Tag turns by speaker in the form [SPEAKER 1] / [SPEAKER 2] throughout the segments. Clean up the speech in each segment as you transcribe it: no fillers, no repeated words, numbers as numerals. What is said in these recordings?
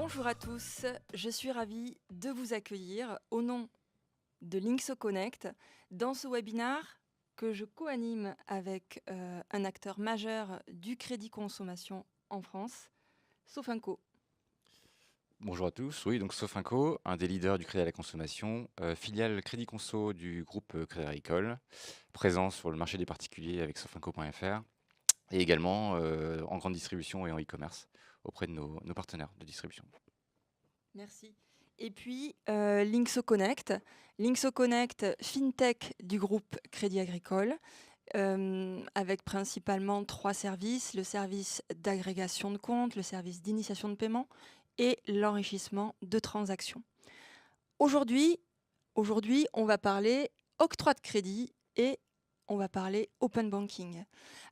[SPEAKER 1] Bonjour à tous, je suis ravie de vous accueillir au nom de Linkso Connect dans ce webinaire que je co-anime avec un acteur majeur du crédit consommation en France, Sofinco.
[SPEAKER 2] Bonjour à tous, oui, donc Sofinco, un des leaders du crédit à la consommation, filiale Crédit Conso du groupe Crédit Agricole, présent sur le marché des particuliers avec sofinco.fr et également en grande distribution et en e-commerce auprès de nos partenaires de distribution.
[SPEAKER 1] Merci. Et puis Linkso Connect, FinTech du groupe Crédit Agricole, avec principalement 3 services, le service d'agrégation de comptes, le service d'initiation de paiement et l'enrichissement de transactions. Aujourd'hui, on va parler octroi de crédit et on va parler open banking.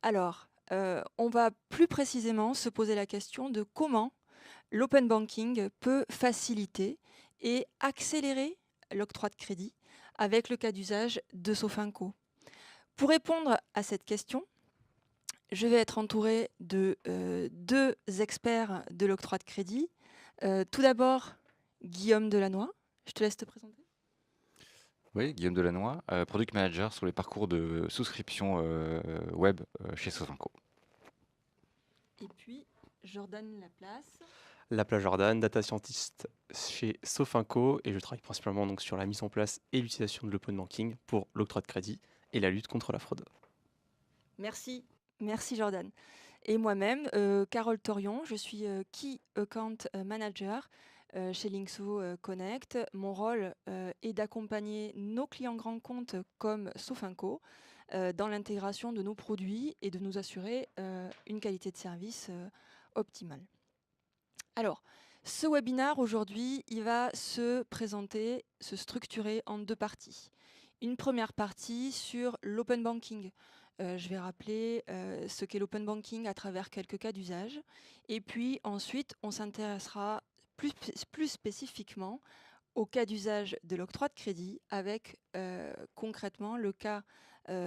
[SPEAKER 1] Alors, on va plus précisément se poser la question de comment l'open banking peut faciliter et accélérer l'octroi de crédit avec le cas d'usage de Sofinco. Pour répondre à cette question, je vais être entourée de 2 experts de l'octroi de crédit. Tout d'abord, Guillaume Delannoy. Je te laisse te présenter.
[SPEAKER 2] Oui, Guillaume Delannoy, Product Manager sur les parcours de souscription web chez Sofinco.
[SPEAKER 1] Et puis, Jordan Laplace.
[SPEAKER 3] Laplace Jordan, data scientist chez Sofinco, et je travaille principalement donc sur la mise en place et l'utilisation de l'open banking pour l'octroi de crédit et la lutte contre la fraude.
[SPEAKER 1] Merci, merci Jordan. Et moi-même, Carole Torion, je suis Key Account Manager chez Linkso Connect. Mon rôle est d'accompagner nos clients grands comptes comme Sofinco dans l'intégration de nos produits et de nous assurer une qualité de service optimale. Alors, ce webinaire aujourd'hui, il va se présenter, se structurer en 2 parties. Une première partie sur l'open banking. Je vais rappeler ce qu'est l'open banking à travers quelques cas d'usage. Et puis ensuite, on s'intéressera plus spécifiquement au cas d'usage de l'octroi de crédit avec concrètement le cas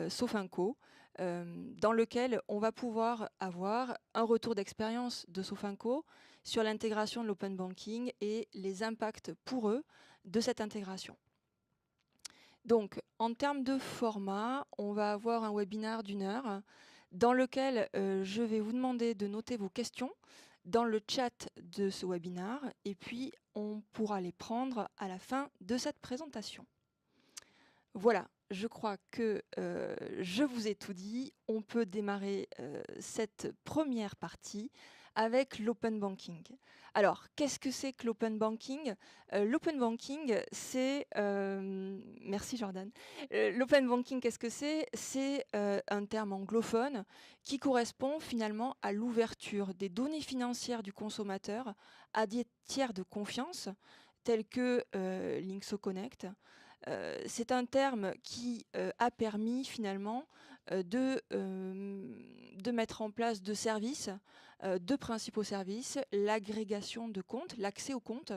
[SPEAKER 1] Sofinco, dans lequel on va pouvoir avoir un retour d'expérience de Sofinco sur l'intégration de l'open banking et les impacts pour eux de cette intégration. Donc, en termes de format, on va avoir un webinaire d'1 heure dans lequel je vais vous demander de noter vos questions dans le chat de ce webinaire et puis on pourra les prendre à la fin de cette présentation. Voilà, je crois que je vous ai tout dit. On peut démarrer cette première partie avec l'open banking. Alors, qu'est-ce que c'est que l'open banking? L'open banking, c'est... merci Jordan. L'open banking, qu'est-ce que c'est? C'est un terme anglophone qui correspond finalement à l'ouverture des données financières du consommateur à des tiers de confiance, tels que Linkso Connect. C'est un terme qui a permis finalement de mettre en place 2 services, 2 principaux services, l'agrégation de comptes, l'accès aux comptes,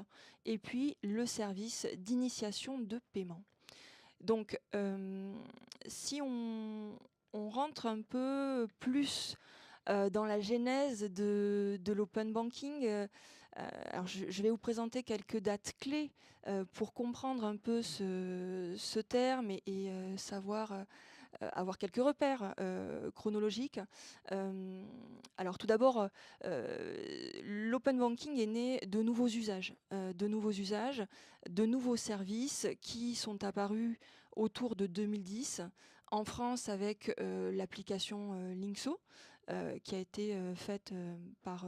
[SPEAKER 1] et puis le service d'initiation de paiement. Donc, si on rentre un peu plus dans la genèse de l'open banking, alors je vais vous présenter quelques dates clés pour comprendre un peu ce terme et savoir avoir quelques repères chronologiques. Alors tout d'abord, l'open banking est né de nouveaux usages, de nouveaux services qui sont apparus autour de 2010 en France avec l'application Linkso, qui a été faite par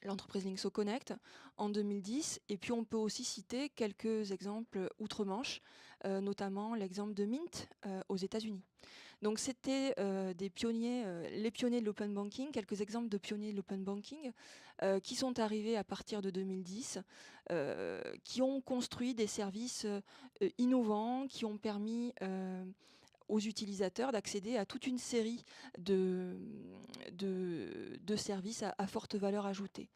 [SPEAKER 1] l'entreprise Linkso Connect en 2010. Et puis on peut aussi citer quelques exemples outre-Manche, notamment l'exemple de Mint aux États-Unis. Donc c'était les pionniers de l'open banking, quelques exemples de pionniers de l'open banking qui sont arrivés à partir de 2010, qui ont construit des services innovants, qui ont permis aux utilisateurs d'accéder à toute une série de services à forte valeur ajoutée.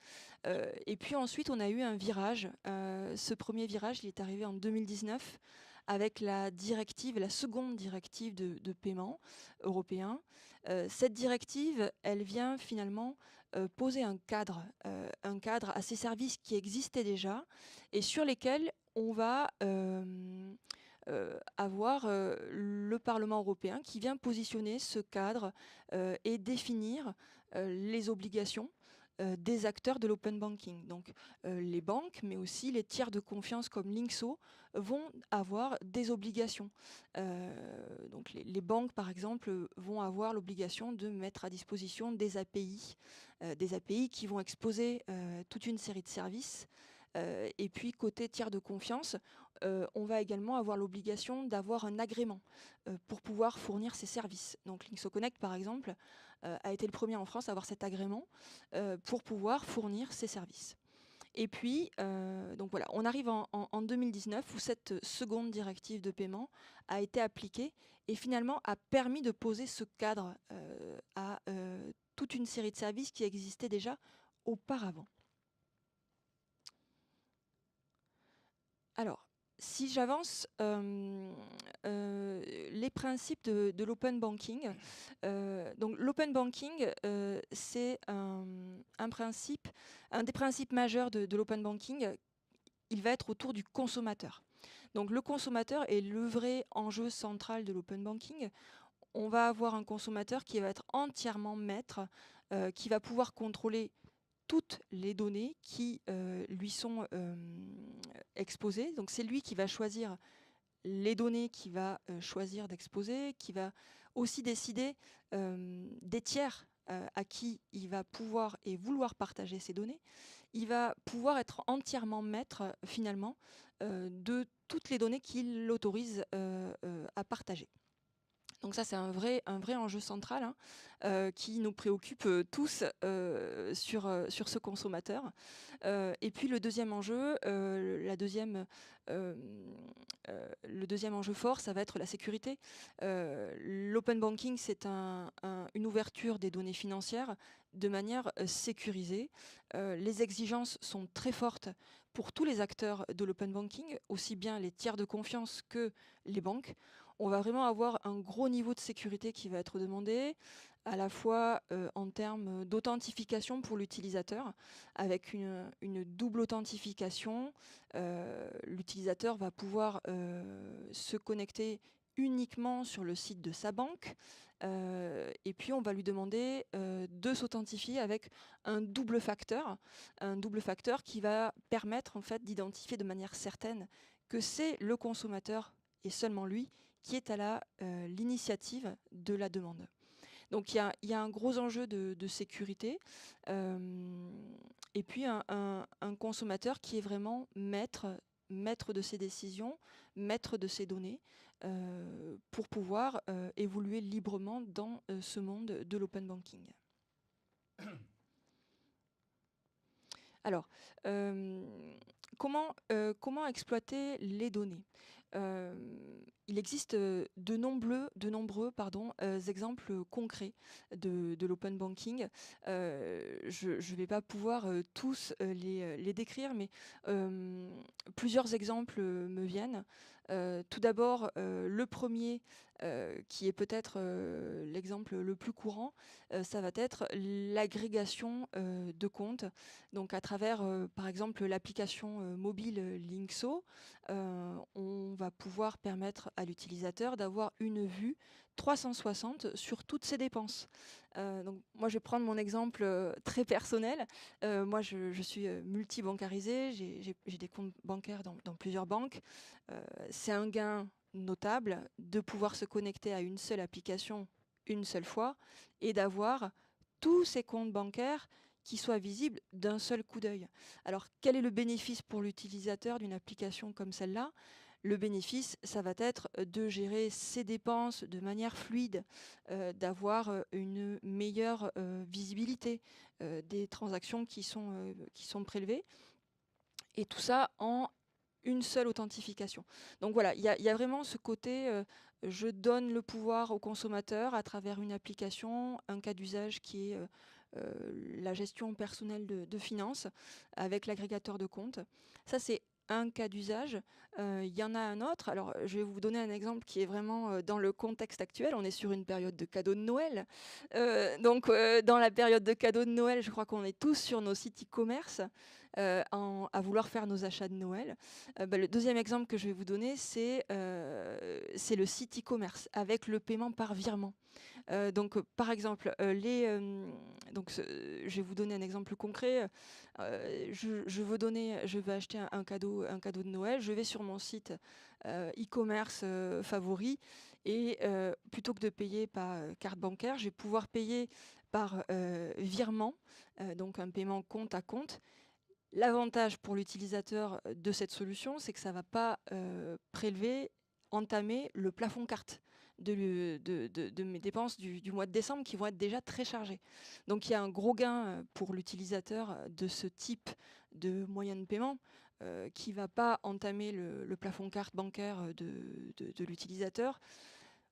[SPEAKER 1] Et puis ensuite, on a eu un virage. Ce premier virage, il est arrivé en 2019 avec la seconde directive de paiement européen. Cette directive, elle vient finalement poser un cadre à ces services qui existaient déjà et sur lesquels on va avoir le Parlement européen qui vient positionner ce cadre et définir les obligations des acteurs de l'open banking. Donc les banques, mais aussi les tiers de confiance comme Linkso vont avoir des obligations. Donc les banques, par exemple, vont avoir l'obligation de mettre à disposition des API qui vont exposer toute une série de services. Et puis côté tiers de confiance, on va également avoir l'obligation d'avoir un agrément pour pouvoir fournir ces services. Donc Linkso Connect, par exemple, a été le premier en France à avoir cet agrément pour pouvoir fournir ces services. Et puis, donc voilà, on arrive en 2019 où cette seconde directive de paiement a été appliquée et finalement a permis de poser ce cadre à toute une série de services qui existaient déjà auparavant. Alors, si j'avance les principes de l'open banking, donc l'open banking, c'est un principe, un des principes majeurs de l'open banking, il va être autour du consommateur. Donc le consommateur est le vrai enjeu central de l'open banking. On va avoir un consommateur qui va être entièrement maître, qui va pouvoir contrôler toutes les données qui lui sont exposées. Donc c'est lui qui va choisir les données qu'il va choisir d'exposer, qui va aussi décider des tiers à qui il va pouvoir et vouloir partager ces données. Il va pouvoir être entièrement maître finalement de toutes les données qu'il autorise à partager. Donc ça, c'est un vrai enjeu central qui nous préoccupe tous sur ce consommateur. Et puis le deuxième enjeu, le deuxième enjeu fort, ça va être la sécurité. L'open banking, c'est une ouverture des données financières de manière sécurisée. Les exigences sont très fortes pour tous les acteurs de l'open banking, aussi bien les tiers de confiance que les banques. On va vraiment avoir un gros niveau de sécurité qui va être demandé, à la fois en termes d'authentification pour l'utilisateur, avec une double authentification. L'utilisateur va pouvoir se connecter uniquement sur le site de sa banque. Et puis on va lui demander de s'authentifier avec un double facteur qui va permettre en fait d'identifier de manière certaine que c'est le consommateur et seulement lui qui est à l'initiative de la demande. Donc il y a un gros enjeu de sécurité et puis un consommateur qui est vraiment maître de ses décisions, maître de ses données pour pouvoir évoluer librement dans ce monde de l'open banking. Alors, comment exploiter les données? Il existe de nombreux exemples concrets de l'open banking. Je ne vais pas pouvoir tous les décrire, mais plusieurs exemples me viennent. Tout d'abord, le premier, qui est peut-être l'exemple le plus courant, ça va être l'agrégation de comptes. Donc à travers, par exemple, l'application mobile Linkso, on va pouvoir permettre à l'utilisateur d'avoir une vue 360 sur toutes ses dépenses. Donc moi, je vais prendre mon exemple très personnel. Moi, je suis multi-bancarisée, j'ai des comptes bancaires dans plusieurs banques. C'est un gain notable de pouvoir se connecter à une seule application une seule fois et d'avoir tous ces comptes bancaires qui soient visibles d'un seul coup d'œil. Alors, quel est le bénéfice pour l'utilisateur d'une application comme celle-là? Le bénéfice, ça va être de gérer ses dépenses de manière fluide, d'avoir une meilleure visibilité des transactions qui sont prélevées. Et tout ça en une seule authentification. Donc voilà, il y a vraiment ce côté, je donne le pouvoir au consommateur à travers une application, un cas d'usage qui est la gestion personnelle de finances avec l'agrégateur de comptes. Ça, c'est un cas d'usage. Il y en a un autre. Alors, je vais vous donner un exemple qui est vraiment dans le contexte actuel. On est sur une période de cadeaux de Noël. Donc, dans la période de cadeaux de Noël, je crois qu'on est tous sur nos sites e-commerce à vouloir faire nos achats de Noël. Le deuxième exemple que je vais vous donner, c'est le site e-commerce avec le paiement par virement. Par exemple, je vais vous donner un exemple concret. Je veux acheter un cadeau de Noël. Je vais sur mon site e-commerce favori et plutôt que de payer par carte bancaire, je vais pouvoir payer par virement, donc un paiement compte à compte. L'avantage pour l'utilisateur de cette solution, c'est que ça ne va pas entamer le plafond carte de mes dépenses du mois de décembre qui vont être déjà très chargées. Donc il y a un gros gain pour l'utilisateur de ce type de moyen de paiement qui ne va pas entamer le plafond carte bancaire de l'utilisateur.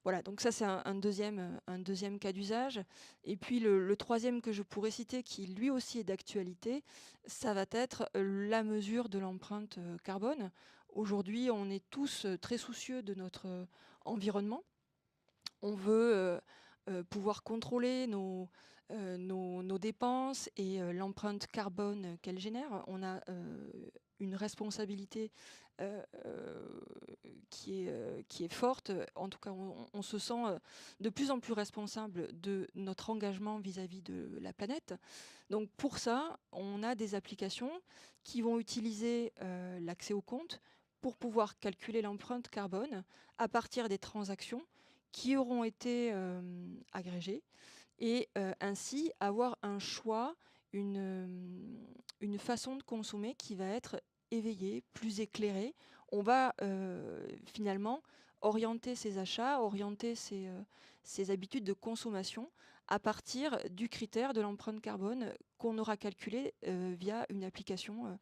[SPEAKER 1] Voilà, donc ça c'est un deuxième cas d'usage. Et puis le troisième que je pourrais citer, qui lui aussi est d'actualité, ça va être la mesure de l'empreinte carbone. Aujourd'hui, on est tous très soucieux de notre environnement. On veut pouvoir contrôler nos dépenses et l'empreinte carbone qu'elles génèrent. On a une responsabilité qui est forte. En tout cas, on se sent de plus en plus responsable de notre engagement vis-à-vis de la planète. Donc pour ça, on a des applications qui vont utiliser l'accès au compte pour pouvoir calculer l'empreinte carbone à partir des transactions qui auront été agrégées et ainsi avoir un choix, une façon de consommer qui va être éveillée, plus éclairée. On va finalement orienter ses achats, orienter ses habitudes de consommation à partir du critère de l'empreinte carbone qu'on aura calculé via une application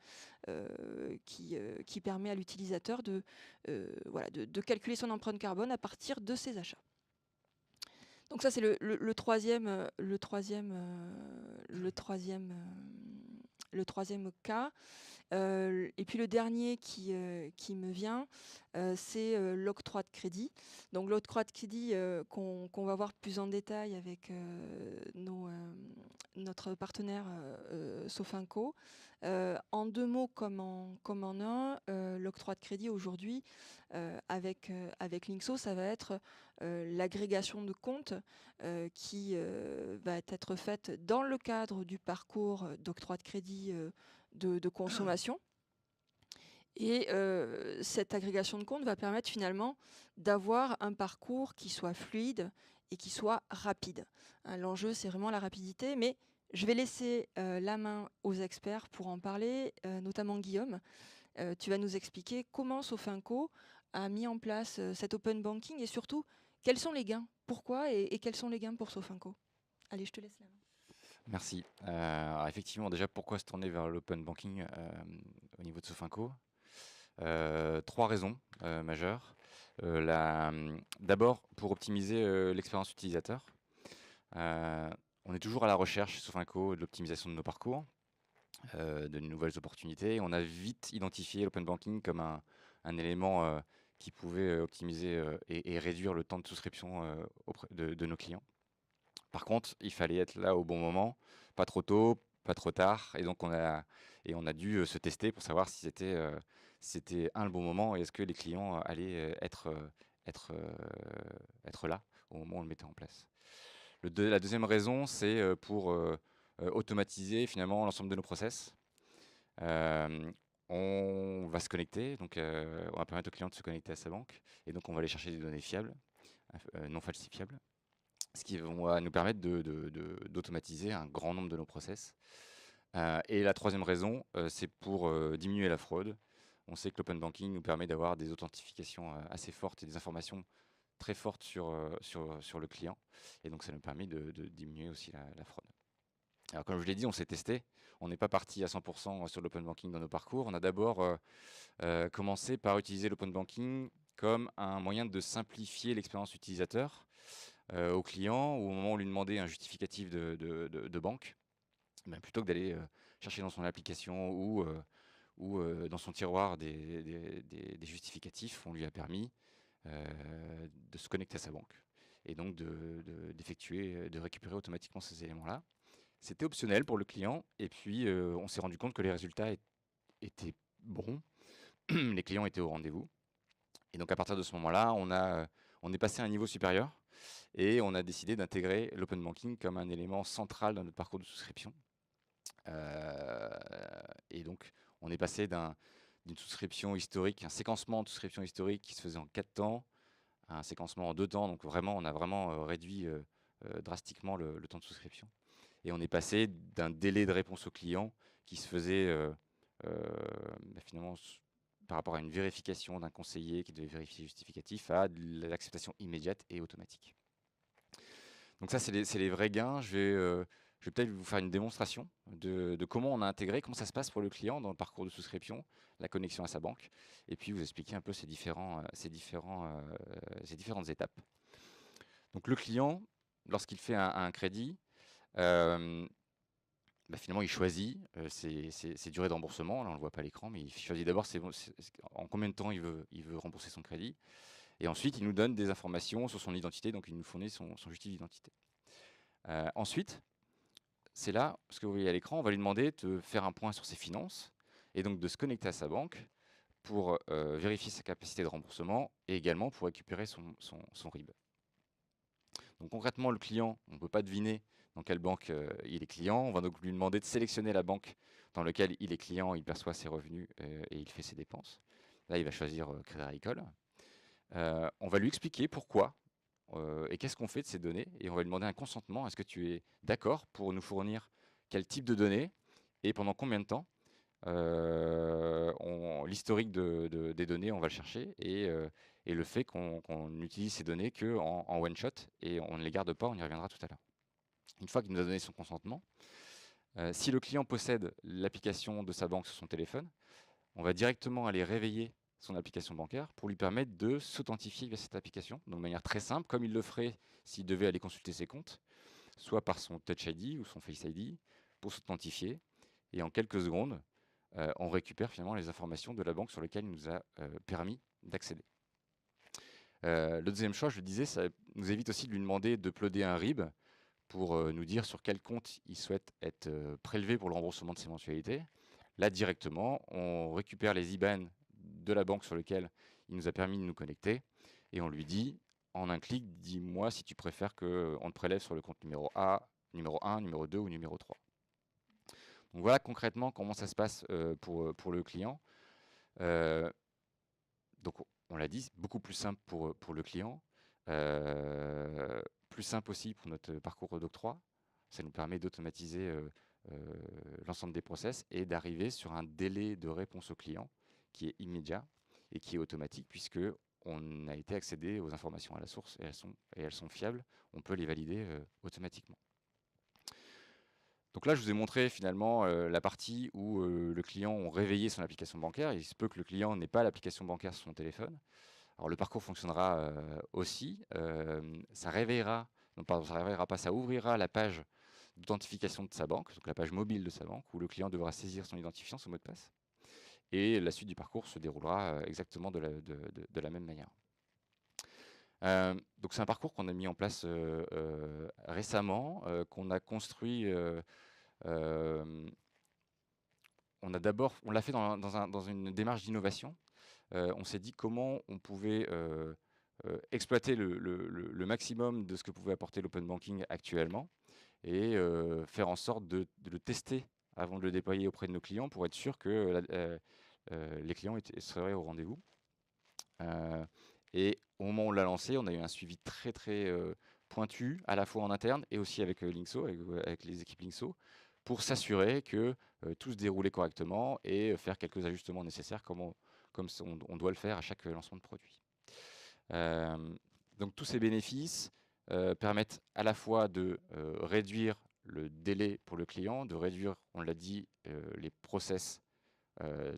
[SPEAKER 1] qui permet à l'utilisateur de calculer son empreinte carbone à partir de ses achats. Donc ça c'est le troisième cas. Et puis le dernier qui me vient, c'est l'octroi de crédit. Donc l'octroi de crédit qu'on va voir plus en détail avec notre partenaire Sofinco. En deux mots comme en un, l'octroi de crédit aujourd'hui avec Linkso, ça va être l'agrégation de comptes qui va être faite dans le cadre du parcours d'octroi de crédit de consommation. Et cette agrégation de comptes va permettre finalement d'avoir un parcours qui soit fluide et qui soit rapide. L'enjeu, c'est vraiment la rapidité, mais je vais laisser la main aux experts pour en parler, notamment Guillaume. Tu vas nous expliquer comment Sofinco a mis en place cet open banking et surtout, quels sont les gains? Pourquoi et quels sont les gains pour Sofinco? Allez, je te laisse la main.
[SPEAKER 2] Merci. Alors effectivement, déjà, pourquoi se tourner vers l'open banking au niveau de Sofinco? Trois raisons majeures. D'abord, pour optimiser l'expérience utilisateur. On est toujours à la recherche chez Sofinco de l'optimisation de nos parcours, de nouvelles opportunités. On a vite identifié l'open banking comme un élément qui pouvait optimiser et réduire le temps de souscription auprès de nos clients. Par contre, il fallait être là au bon moment, pas trop tôt, pas trop tard, et donc on a dû se tester pour savoir si c'était le bon moment et est-ce que les clients allaient être là au moment où on le mettait en place. La deuxième raison, c'est pour automatiser finalement l'ensemble de nos process. On va se connecter, donc on va permettre au client de se connecter à sa banque, et donc on va aller chercher des données fiables, non falsifiables, ce qui va nous permettre d'automatiser un grand nombre de nos process. Et la troisième raison, c'est pour diminuer la fraude. On sait que l'open banking nous permet d'avoir des authentifications assez fortes et des informations très fortes sur le client. Et donc ça nous permet de diminuer aussi la fraude. Alors comme je l'ai dit, on s'est testé. On n'est pas parti à 100% sur l'open banking dans nos parcours. On a d'abord commencé par utiliser l'open banking comme un moyen de simplifier l'expérience utilisateur au client, ou au moment où on lui demandait un justificatif de banque, plutôt que d'aller chercher dans son application ou dans dans son tiroir des justificatifs, on lui a permis de se connecter à sa banque et donc de récupérer automatiquement ces éléments-là. C'était optionnel pour le client et puis on s'est rendu compte que les résultats étaient bons, les clients étaient au rendez-vous. Et donc à partir de ce moment-là, on est passé à un niveau supérieur et on a décidé d'intégrer l'open banking comme un élément central dans notre parcours de souscription. Et donc on est passé d'une souscription historique, un séquencement de souscription historique qui se faisait en 4 temps, à un séquencement en 2 temps. Donc vraiment, on a vraiment réduit drastiquement le temps de souscription. Et on est passé d'un délai de réponse au client qui se faisait finalement par rapport à une vérification d'un conseiller qui devait vérifier le justificatif à de l'acceptation immédiate et automatique. Donc ça, c'est les vrais gains. Je vais peut-être vous faire une démonstration de comment on a intégré, comment ça se passe pour le client dans le parcours de souscription, la connexion à sa banque, et puis vous expliquer un peu ces différentes étapes. Donc le client, lorsqu'il fait un crédit, finalement, il choisit ses durées de remboursement. Là, on ne le voit pas à l'écran, mais il choisit d'abord en combien de temps il veut rembourser son crédit. Et ensuite, il nous donne des informations sur son identité, donc il nous fournit son justificatif d'identité. Ensuite, c'est là, ce que vous voyez à l'écran, on va lui demander de faire un point sur ses finances et donc de se connecter à sa banque pour vérifier sa capacité de remboursement et également pour récupérer son RIB. Donc concrètement, le client, on ne peut pas deviner dans quelle banque il est client. On va donc lui demander de sélectionner la banque dans laquelle il est client, il perçoit ses revenus et il fait ses dépenses. Là, il va choisir Crédit Agricole. On va lui expliquer pourquoi et qu'est-ce qu'on fait de ces données. Et on va lui demander un consentement. Est-ce que tu es d'accord pour nous fournir quel type de données et pendant combien de temps? L'historique des données, on va le chercher et le fait qu'on utilise ces données qu'en one shot et on ne les garde pas, on y reviendra tout à l'heure. Une fois qu'il nous a donné son consentement, si le client possède l'application de sa banque sur son téléphone, on va directement aller réveiller son application bancaire pour lui permettre de s'authentifier via cette application, donc de manière très simple, comme il le ferait s'il devait aller consulter ses comptes, soit par son Touch ID ou son Face ID, pour s'authentifier. Et en quelques secondes, on récupère finalement les informations de la banque sur lesquelles il nous a permis d'accéder. Le deuxième choix, je le disais, ça nous évite aussi de lui demander d'uploader un RIB pour nous dire sur quel compte il souhaite être prélevé pour le remboursement de ses mensualités. Là, directement, on récupère les IBAN de la banque sur lequel il nous a permis de nous connecter et on lui dit, en un clic, dis-moi si tu préfères qu'on te prélève sur le compte numéro 1, numéro 2 ou numéro 3. Donc voilà concrètement comment ça se passe pour le client. Donc on l'a dit, beaucoup plus simple pour le client, plus simple aussi pour notre parcours d'octroi. Ça nous permet d'automatiser l'ensemble des process et d'arriver sur un délai de réponse au client qui est immédiat et qui est automatique puisque on a été accédé aux informations à la source et elles sont fiables. On peut les valider automatiquement. Donc là, je vous ai montré finalement la partie où le client a réveillé son application bancaire. Il se peut que le client n'ait pas l'application bancaire sur son téléphone. Alors le parcours fonctionnera aussi. Ça réveillera, non pardon, ça réveillera pas, ça ouvrira la page d'authentification de sa banque, donc la page mobile de sa banque, où le client devra saisir son identifiant, son mot de passe. Et la suite du parcours se déroulera exactement de la même manière. Donc c'est un parcours qu'on a mis en place récemment, qu'on a construit. On l'a fait dans une démarche d'innovation. On s'est dit comment on pouvait exploiter le maximum de ce que pouvait apporter l'open banking actuellement et faire en sorte de le tester avant de le déployer auprès de nos clients pour être sûr que les clients seraient au rendez-vous. Et au moment où on l'a lancé, on a eu un suivi très très pointu, à la fois en interne et aussi avec Linkso, avec les équipes Linkso, pour s'assurer que tout se déroulait correctement et faire quelques ajustements nécessaires comme on doit le faire à chaque lancement de produit. Donc tous ces bénéfices permettent à la fois de réduire le délai pour le client, de réduire, on l'a dit, les process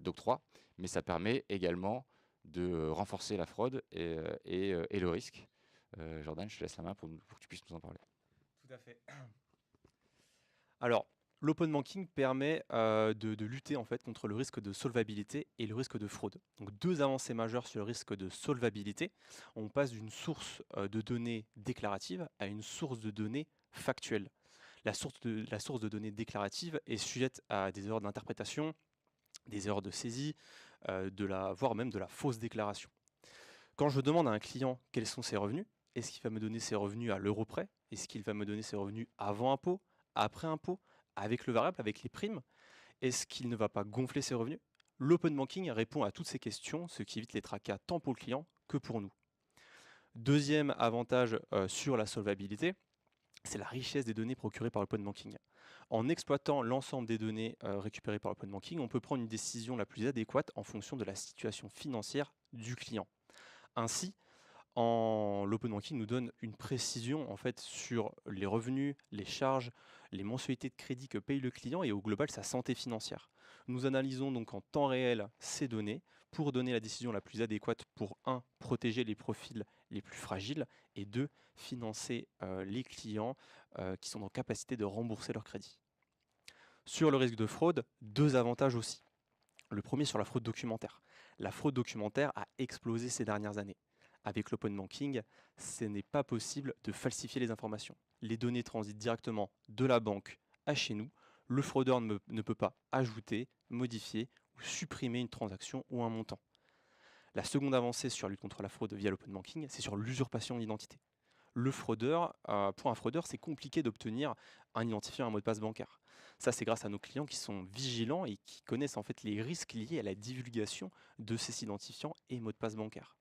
[SPEAKER 2] d'octroi, mais ça permet également de renforcer la fraude et le risque. Jordan, je te laisse la main pour que tu puisses nous en parler.
[SPEAKER 3] Tout à fait. Alors, L'open banking permet de lutter en fait contre le risque de solvabilité et le risque de fraude. Donc deux avancées majeures sur le risque de solvabilité. On passe d'une source de données déclaratives à une source de données factuelle. La source de données déclaratives est sujette à des erreurs d'interprétation, des erreurs de saisie, voire même de la fausse déclaration. Quand je demande à un client quels sont ses revenus, est-ce qu'il va me donner ses revenus à l'euro près? Est-ce qu'il va me donner ses revenus avant impôt, après impôt, avec le variable, avec les primes? Est-ce qu'il ne va pas gonfler ses revenus? L'open banking répond à toutes ces questions, ce qui évite les tracas tant pour le client que pour nous. Deuxième avantage sur la solvabilité, c'est la richesse des données procurées par l'open banking. En exploitant l'ensemble des données récupérées par l'open banking, on peut prendre une décision la plus adéquate en fonction de la situation financière du client. Ainsi, l'open banking nous donne une précision en fait sur les revenus, les charges, les mensualités de crédit que paye le client et au global sa santé financière. Nous analysons donc en temps réel ces données pour donner la décision la plus adéquate pour 1. Protéger les profils les plus fragiles et 2. Financer les clients qui sont en capacité de rembourser leur crédit. Sur le risque de fraude, deux avantages aussi. Le premier sur la fraude documentaire. La fraude documentaire a explosé ces dernières années. Avec l'open banking, ce n'est pas possible de falsifier les informations. Les données transitent directement de la banque à chez nous. Le fraudeur ne peut pas ajouter, modifier ou supprimer une transaction ou un montant. La seconde avancée sur la lutte contre la fraude via l'open banking, c'est sur l'usurpation d'identité. Pour un fraudeur, c'est compliqué d'obtenir un identifiant, un mot de passe bancaire. Ça, c'est grâce à nos clients qui sont vigilants et qui connaissent en fait les risques liés à la divulgation de ces identifiants et mots de passe bancaires.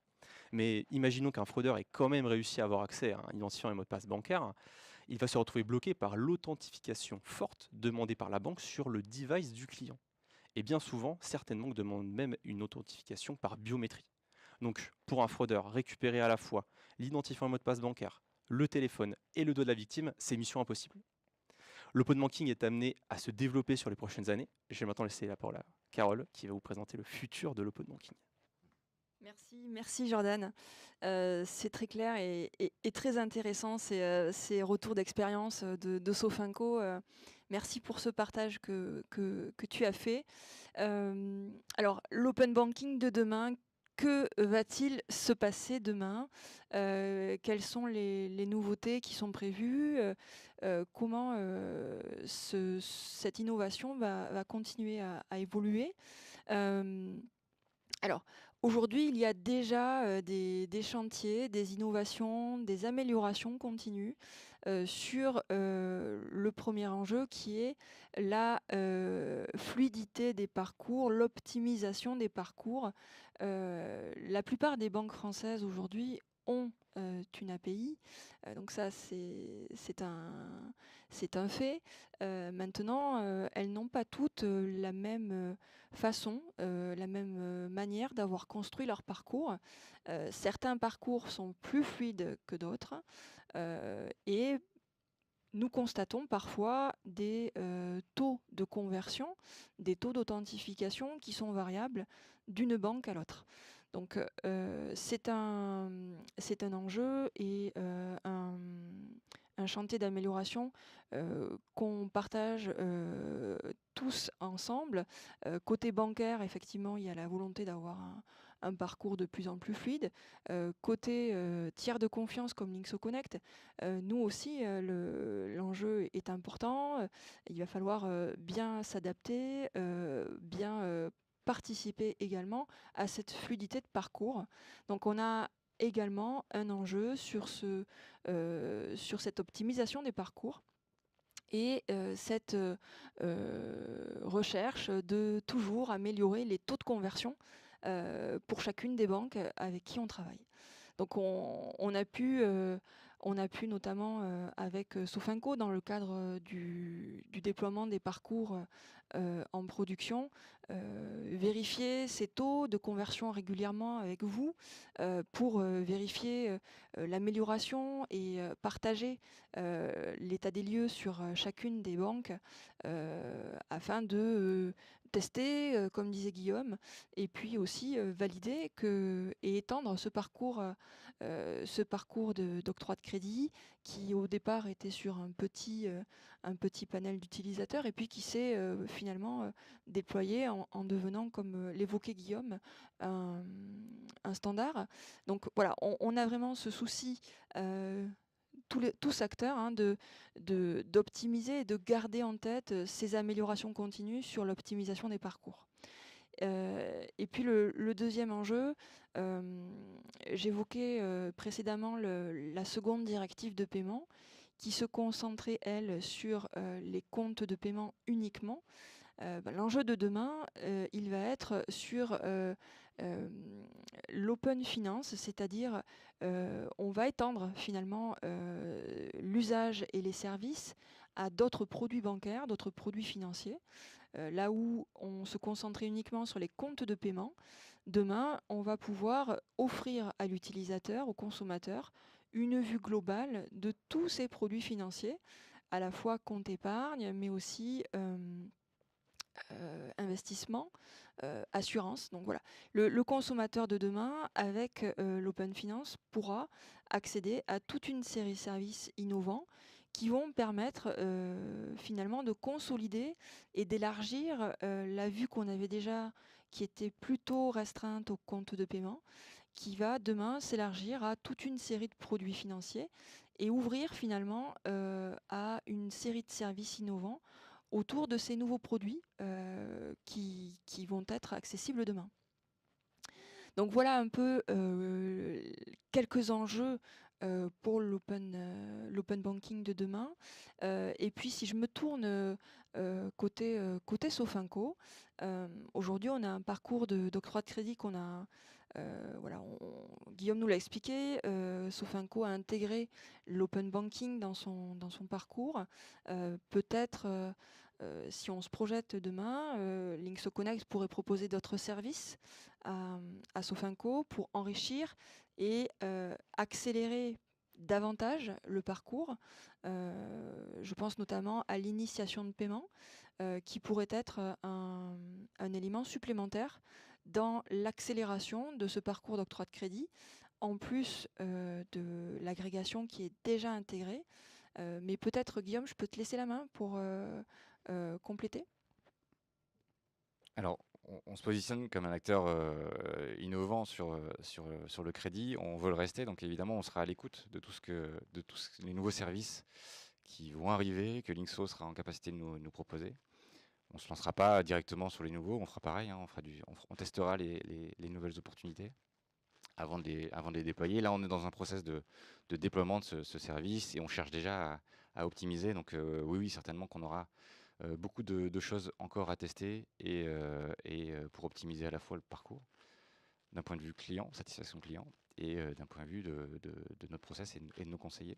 [SPEAKER 3] Mais imaginons qu'un fraudeur ait quand même réussi à avoir accès à un identifiant et mot de passe bancaire, il va se retrouver bloqué par l'authentification forte demandée par la banque sur le device du client. Et bien souvent, certaines banques demandent même une authentification par biométrie. Donc, pour un fraudeur, récupérer à la fois l'identifiant et mot de passe bancaire, le téléphone et le dos de la victime, c'est mission impossible. L'open banking est amené à se développer sur les prochaines années. Je vais maintenant laisser la parole à Carole qui va vous présenter le futur de l'open banking.
[SPEAKER 1] Merci Jordan. C'est très clair et très intéressant ces retours d'expérience de Sofinco. Merci pour ce partage que tu as fait. Alors, l'open banking de demain, que va-t-il se passer demain? Quelles sont les nouveautés qui sont prévues? Comment cette innovation va continuer à évoluer? Alors, aujourd'hui, il y a déjà des chantiers, des innovations, des améliorations continues sur le premier enjeu qui est la fluidité des parcours, l'optimisation des parcours. La plupart des banques françaises aujourd'hui ont une API, donc ça c'est un fait. Maintenant, elles n'ont pas toutes la même façon, la même manière d'avoir construit leur parcours. Certains parcours sont plus fluides que d'autres et nous constatons parfois des taux de conversion, des taux d'authentification qui sont variables d'une banque à l'autre. Donc c'est un enjeu et un chantier d'amélioration qu'on partage tous ensemble. Côté bancaire, effectivement, il y a la volonté d'avoir un parcours de plus en plus fluide. Côté tiers de confiance comme Linkso Connect, nous aussi, l'enjeu est important. Il va falloir bien s'adapter, bien participer également à cette fluidité de parcours. Donc on a également un enjeu sur cette optimisation des parcours et cette recherche de toujours améliorer les taux de conversion pour chacune des banques avec qui on travaille. Donc on a pu notamment avec Sofinco, dans le cadre du déploiement des parcours en production, vérifier ces taux de conversion régulièrement avec vous pour vérifier l'amélioration et partager l'état des lieux sur chacune des banques afin de tester, comme disait Guillaume, et puis aussi valider et étendre ce parcours d'octroi de crédit qui au départ était sur un petit panel d'utilisateurs et puis qui s'est finalement déployé en devenant, comme l'évoquait Guillaume, un standard. Donc voilà, on a vraiment ce souci tous acteurs, hein, d'optimiser et de garder en tête ces améliorations continues sur l'optimisation des parcours. Et puis le deuxième enjeu, j'évoquais précédemment la seconde directive de paiement qui se concentrait, elle, sur les comptes de paiement uniquement. L'enjeu de demain, il va être sur l'open finance, c'est-à-dire on va étendre finalement l'usage et les services à d'autres produits bancaires, d'autres produits financiers. Là où on se concentrait uniquement sur les comptes de paiement, demain, on va pouvoir offrir à l'utilisateur, au consommateur, une vue globale de tous ces produits financiers, à la fois compte épargne, mais aussi investissement, assurance. Donc voilà, le consommateur de demain, avec l'open finance, pourra accéder à toute une série de services innovants qui vont permettre finalement de consolider et d'élargir la vue qu'on avait déjà, qui était plutôt restreinte aux comptes de paiement, qui va demain s'élargir à toute une série de produits financiers et ouvrir finalement à une série de services innovants autour de ces nouveaux produits qui vont être accessibles demain. Donc voilà un peu quelques enjeux pour l'open banking de demain. Et puis si je me tourne côté Sofinco, aujourd'hui on a un parcours d'octroi de crédit qu'on a... Guillaume nous l'a expliqué, Sofinco a intégré l'open banking dans son parcours. Peut-être, si on se projette demain, Linkso Connect pourrait proposer d'autres services à Sofinco pour enrichir et accélérer davantage le parcours. Je pense notamment à l'initiation de paiement qui pourrait être un élément supplémentaire dans l'accélération de ce parcours d'octroi de crédit, en plus de l'agrégation qui est déjà intégrée. Mais peut-être, Guillaume, je peux te laisser la main pour compléter.
[SPEAKER 2] Alors, on se positionne comme un acteur innovant sur le crédit. On veut le rester, donc évidemment, on sera à l'écoute de tous les nouveaux services qui vont arriver, que Linkso sera en capacité de nous proposer. On ne se lancera pas directement sur les nouveaux, on fera pareil, hein, on testera les nouvelles opportunités avant de les déployer. Là, on est dans un process de déploiement de ce service et on cherche déjà à optimiser. Donc oui, certainement qu'on aura beaucoup de choses encore à tester et pour optimiser à la fois le parcours d'un point de vue client, satisfaction client, et d'un point de vue de notre process et de nos conseillers.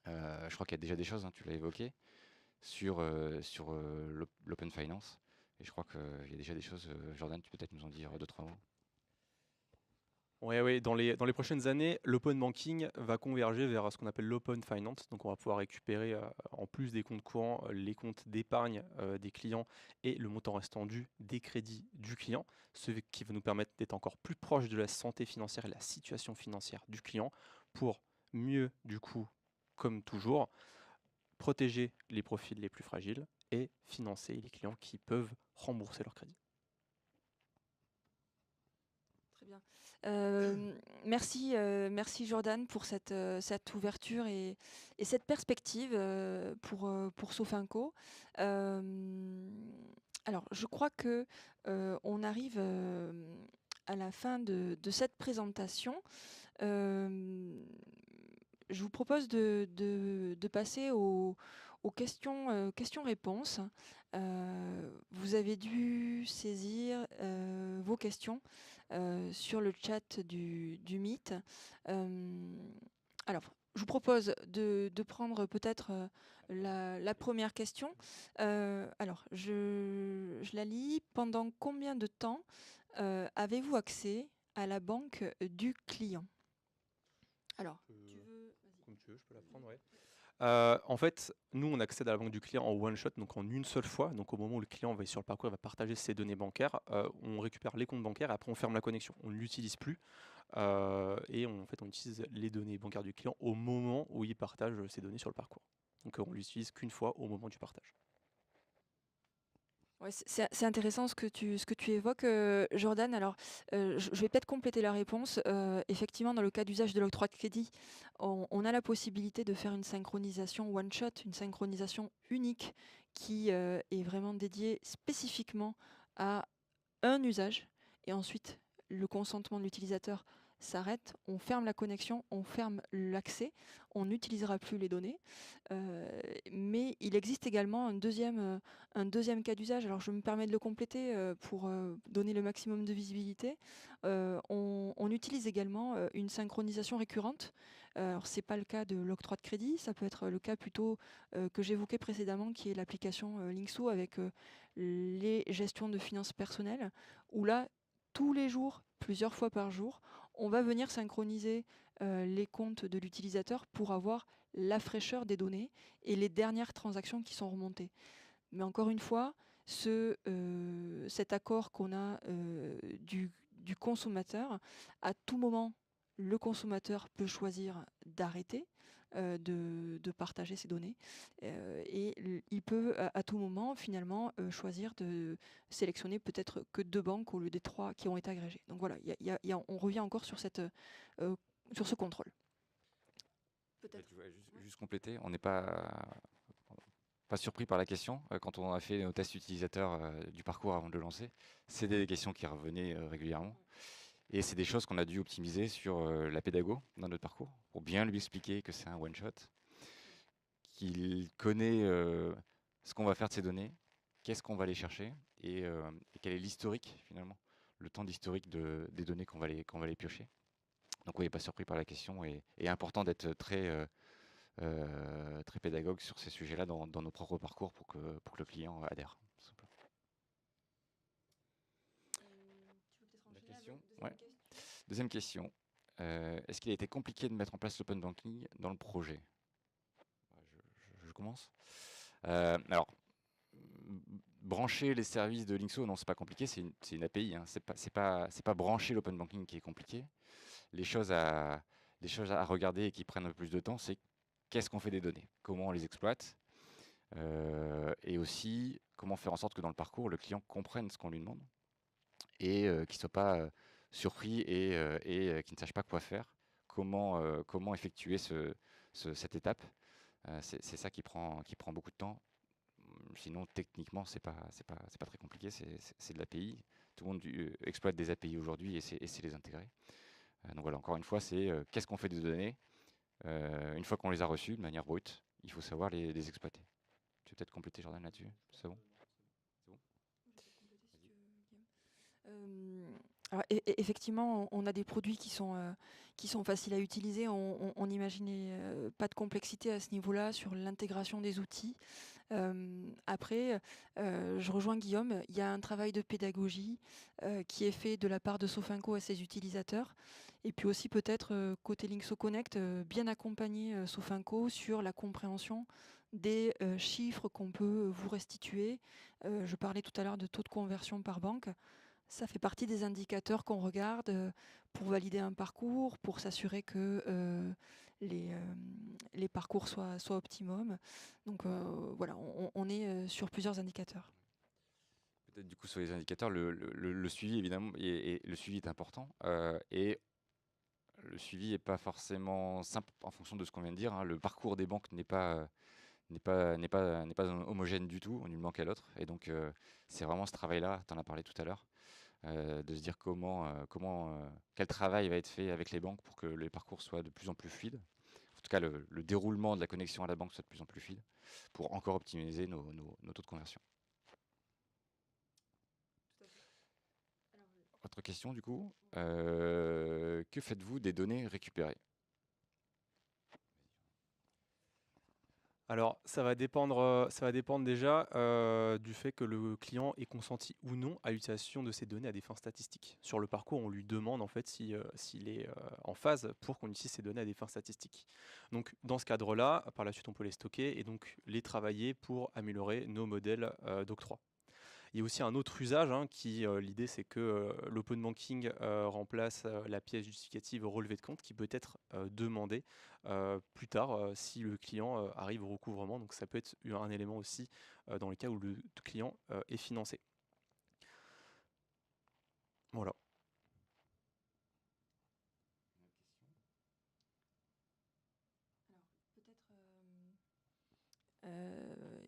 [SPEAKER 2] Je crois qu'il y a déjà des choses, hein, tu l'as évoqué, sur l'open finance. Et je crois qu'il y a déjà des choses. Jordan, tu peux peut-être nous en dire 2-3 mots.
[SPEAKER 3] Oui, dans les prochaines années, l'open banking va converger vers ce qu'on appelle l'open finance. Donc on va pouvoir récupérer, en plus des comptes courants, les comptes d'épargne des clients et le montant restant dû des crédits du client, ce qui va nous permettre d'être encore plus proche de la santé financière et la situation financière du client pour mieux, du coup, comme toujours, protéger les profils les plus fragiles et financer les clients qui peuvent rembourser leur crédit.
[SPEAKER 1] Très bien. Merci Jordan pour cette ouverture et cette perspective pour Sofinco. Alors, je crois que on arrive à la fin de cette présentation. Je vous propose de passer aux questions-réponses. Vous avez dû saisir vos questions sur le chat du Meet. Alors, je vous propose de prendre peut-être la première question. Alors, je la lis. Pendant combien de temps avez-vous accès à la banque du client? Alors,
[SPEAKER 3] Comme tu veux, je peux la prendre, ouais. En fait, nous, on accède à la banque du client en one shot, donc en une seule fois. Donc au moment où le client va sur le parcours, il va partager ses données bancaires, on récupère les comptes bancaires et après on ferme la connexion. On ne l'utilise plus et en fait, on utilise les données bancaires du client au moment où il partage ses données sur le parcours. Donc on l'utilise qu'une fois au moment du partage.
[SPEAKER 1] Ouais, c'est intéressant ce que tu évoques, Jordan. Alors, je vais peut-être compléter la réponse. Effectivement, dans le cas d'usage de l'octroi de crédit, on a la possibilité de faire une synchronisation one shot, une synchronisation unique qui est vraiment dédiée spécifiquement à un usage. Et ensuite, le consentement de l'utilisateur s'arrête, on ferme la connexion, on ferme l'accès, on n'utilisera plus les données. Mais il existe également un deuxième cas d'usage. Alors je me permets de le compléter pour donner le maximum de visibilité. On utilise également une synchronisation récurrente. Alors c'est pas le cas de l'octroi de crédit, ça peut être le cas plutôt que j'évoquais précédemment, qui est l'application Linkso avec les gestions de finances personnelles, où là, tous les jours, plusieurs fois par jour, on va venir synchroniser les comptes de l'utilisateur pour avoir la fraîcheur des données et les dernières transactions qui sont remontées. Mais encore une fois, cet accord qu'on a du consommateur, à tout moment, le consommateur peut choisir d'arrêter de partager ses données et il peut à tout moment finalement choisir de sélectionner peut-être que 2 banques au lieu des 3 qui ont été agrégées. Donc voilà, on revient encore sur sur ce contrôle. Peut-être.
[SPEAKER 2] Je voudrais juste compléter, on n'est pas surpris par la question. Quand on a fait nos tests utilisateurs du parcours avant de le lancer, c'est des questions qui revenaient régulièrement. Et c'est des choses qu'on a dû optimiser sur la pédago dans notre parcours pour bien lui expliquer que c'est un one-shot, qu'il connaît ce qu'on va faire de ces données, qu'est-ce qu'on va aller chercher et quel est l'historique finalement, le temps d'historique des données qu'on va les piocher. Donc oui, pas surpris par la question et important d'être très pédagogue sur ces sujets-là dans nos propres parcours pour que le client adhère. Tout simplement. La question, ouais. Deuxième question. Est-ce qu'il a été compliqué de mettre en place l'open banking dans le projet? Je commence. Alors, brancher les services de Linkso, non, c'est pas compliqué, c'est une API. Hein. C'est pas brancher l'open banking qui est compliqué. Les choses à regarder et qui prennent un peu plus de temps, c'est qu'est-ce qu'on fait des données, comment on les exploite, et aussi comment faire en sorte que dans le parcours, le client comprenne ce qu'on lui demande et qu'il ne soit pas surpris et qu'il ne sache pas quoi faire, comment effectuer cette étape. C'est ça qui prend beaucoup de temps. Sinon, techniquement, c'est pas très compliqué, c'est de l'API. Tout le monde exploite des API aujourd'hui et c'est les intégrer. Donc voilà, encore une fois, c'est qu'est-ce qu'on fait des données une fois qu'on les a reçues de manière brute, il faut savoir les exploiter. Tu veux peut-être compléter, Jordan, là-dessus? C'est bon?
[SPEAKER 1] Alors, effectivement, on a des produits qui sont faciles à utiliser. On n'imaginait pas de complexité à ce niveau-là sur l'intégration des outils. Après, je rejoins Guillaume, il y a un travail de pédagogie qui est fait de la part de Sofinco à ses utilisateurs. Et puis aussi peut-être côté Linkso Connect, bien accompagner Sofinco sur la compréhension des chiffres qu'on peut vous restituer. Je parlais tout à l'heure de taux de conversion par banque. Ça fait partie des indicateurs qu'on regarde pour valider un parcours, pour s'assurer que les parcours soient optimum. Donc voilà, on est sur plusieurs indicateurs.
[SPEAKER 2] Peut-être du coup sur les indicateurs, le suivi évidemment, et le suivi est important. Et le suivi n'est pas forcément simple en fonction de ce qu'on vient de dire. Hein. Le parcours des banques n'est pas homogène du tout d'une banque à l'autre. Et donc c'est vraiment ce travail-là, tu en as parlé tout à l'heure, de se dire quel travail va être fait avec les banques pour que les parcours soient de plus en plus fluides. En tout cas, le déroulement de la connexion à la banque soit de plus en plus fluide pour encore optimiser nos taux de conversion. Autre question du coup, que faites-vous des données récupérées?
[SPEAKER 3] Alors, ça va dépendre déjà du fait que le client ait consenti ou non à l'utilisation de ces données à des fins statistiques. Sur le parcours, on lui demande en fait s'il est en phase pour qu'on utilise ces données à des fins statistiques. Donc, dans ce cadre-là, par la suite, on peut les stocker et donc les travailler pour améliorer nos modèles d'octroi. Il y a aussi un autre usage l'idée c'est que l'open banking remplace la pièce justificative au relevé de compte qui peut être demandée plus tard si le client arrive au recouvrement. Donc ça peut être un élément aussi dans le cas où le client est financé. Voilà.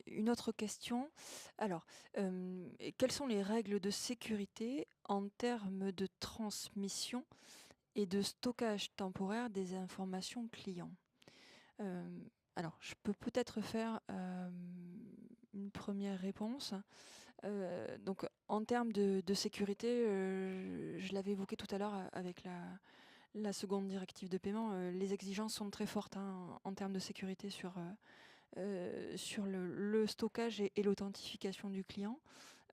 [SPEAKER 1] Une autre question. Alors, quelles sont les règles de sécurité en termes de transmission et de stockage temporaire des informations clients? Alors, je peux peut-être faire une première réponse. Donc, en termes de sécurité, je l'avais évoqué tout à l'heure avec la seconde directive de paiement, les exigences sont très fortes en termes de sécurité sur le stockage et l'authentification du client.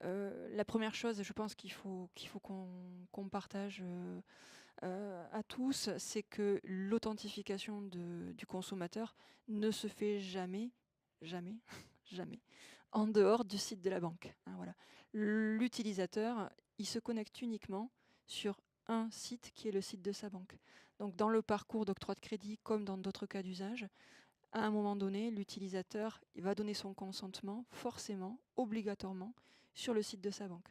[SPEAKER 1] La première chose, je pense qu'il faut qu'on partage à tous, c'est que l'authentification du consommateur ne se fait jamais, jamais, jamais, en dehors du site de la banque. Hein, voilà. L'utilisateur, il se connecte uniquement sur un site qui est le site de sa banque. Donc dans le parcours d'octroi de crédit, comme dans d'autres cas d'usage, à un moment donné, l'utilisateur va donner son consentement forcément, obligatoirement, sur le site de sa banque.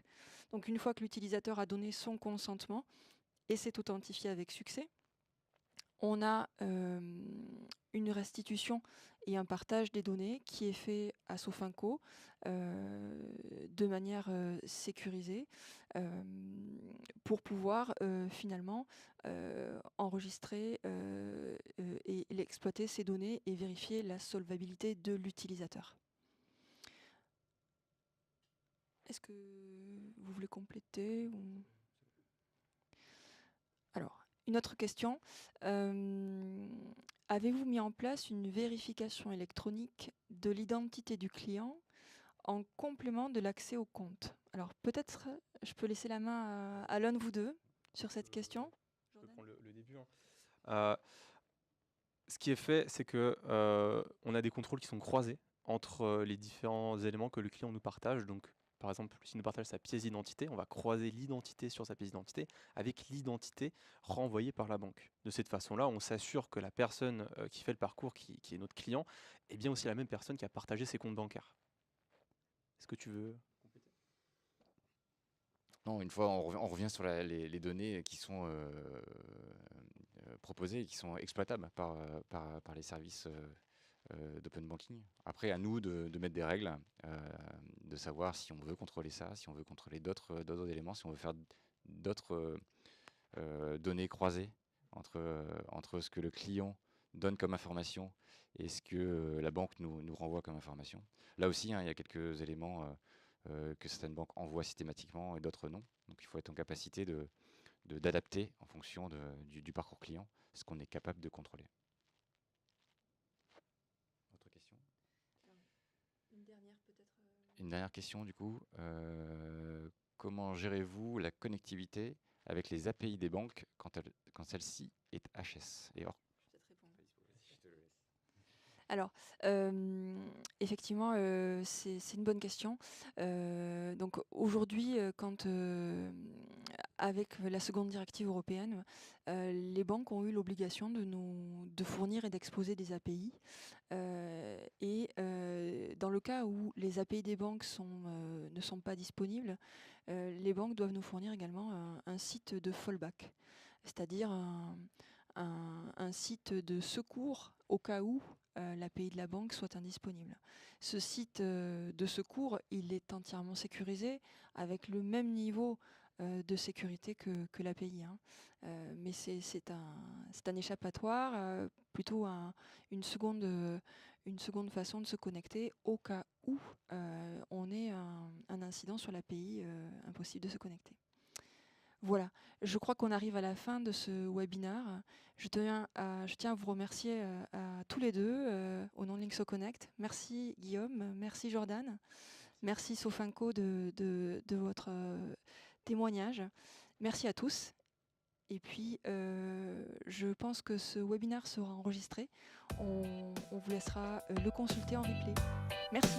[SPEAKER 1] Donc une fois que l'utilisateur a donné son consentement et s'est authentifié avec succès, on a une restitution et un partage des données qui est fait à Sofinco de manière sécurisée pour pouvoir finalement enregistrer et exploiter ces données et vérifier la solvabilité de l'utilisateur. Est-ce que vous voulez compléter ou... Alors, une autre question. Avez-vous mis en place une vérification électronique de l'identité du client en complément de l'accès au compte? Alors, peut-être je peux laisser la main à l'un de vous deux sur cette question.
[SPEAKER 3] Je peux prendre le début. Ce qui est fait, c'est que on a des contrôles qui sont croisés entre les différents éléments que le client nous partage. Donc, par exemple, s'il nous partage sa pièce d'identité, on va croiser l'identité sur sa pièce d'identité avec l'identité renvoyée par la banque. De cette façon-là, on s'assure que la personne qui fait le parcours, qui est notre client, est bien aussi la même personne qui a partagé ses comptes bancaires. Est-ce que tu veux compléter?
[SPEAKER 2] Non, une fois, on revient sur les données qui sont proposées et qui sont exploitables par les services d'open banking. Après, à nous de mettre des règles, de savoir si on veut contrôler ça, si on veut contrôler d'autres éléments, si on veut faire d'autres données croisées entre ce que le client donne comme information et ce que la banque nous renvoie comme information. Là aussi, il y a quelques éléments que certaines banques envoient systématiquement et d'autres non. Donc il faut être en capacité d'adapter en fonction du parcours client ce qu'on est capable de contrôler. Autre question?
[SPEAKER 1] Une dernière peut-être.
[SPEAKER 2] Une dernière question du coup. Comment gérez-vous la connectivité avec les API des banques quand celle-ci est HS et hors?
[SPEAKER 1] Je vais te répondre. Alors, effectivement, c'est une bonne question. Donc aujourd'hui, avec la seconde directive européenne, les banques ont eu l'obligation de fournir et d'exposer des API. Et dans le cas où les API des banques ne sont pas disponibles, les banques doivent nous fournir également un site de fallback, c'est-à-dire un site de secours au cas où l'API de la banque soit indisponible. Ce site de secours, il est entièrement sécurisé avec le même niveau de sécurité que l'API. Hein. Mais c'est un échappatoire, plutôt une seconde façon de se connecter au cas où on ait un incident sur l'API, impossible de se connecter. Voilà, je crois qu'on arrive à la fin de ce webinaire. Je tiens à vous remercier à tous les deux au nom de Linkso Connect. Merci Guillaume, merci Jordan, merci Sofinco de votre témoignage. Merci à tous. Et puis, je pense que ce webinaire sera enregistré. On vous laissera le consulter en replay. Merci.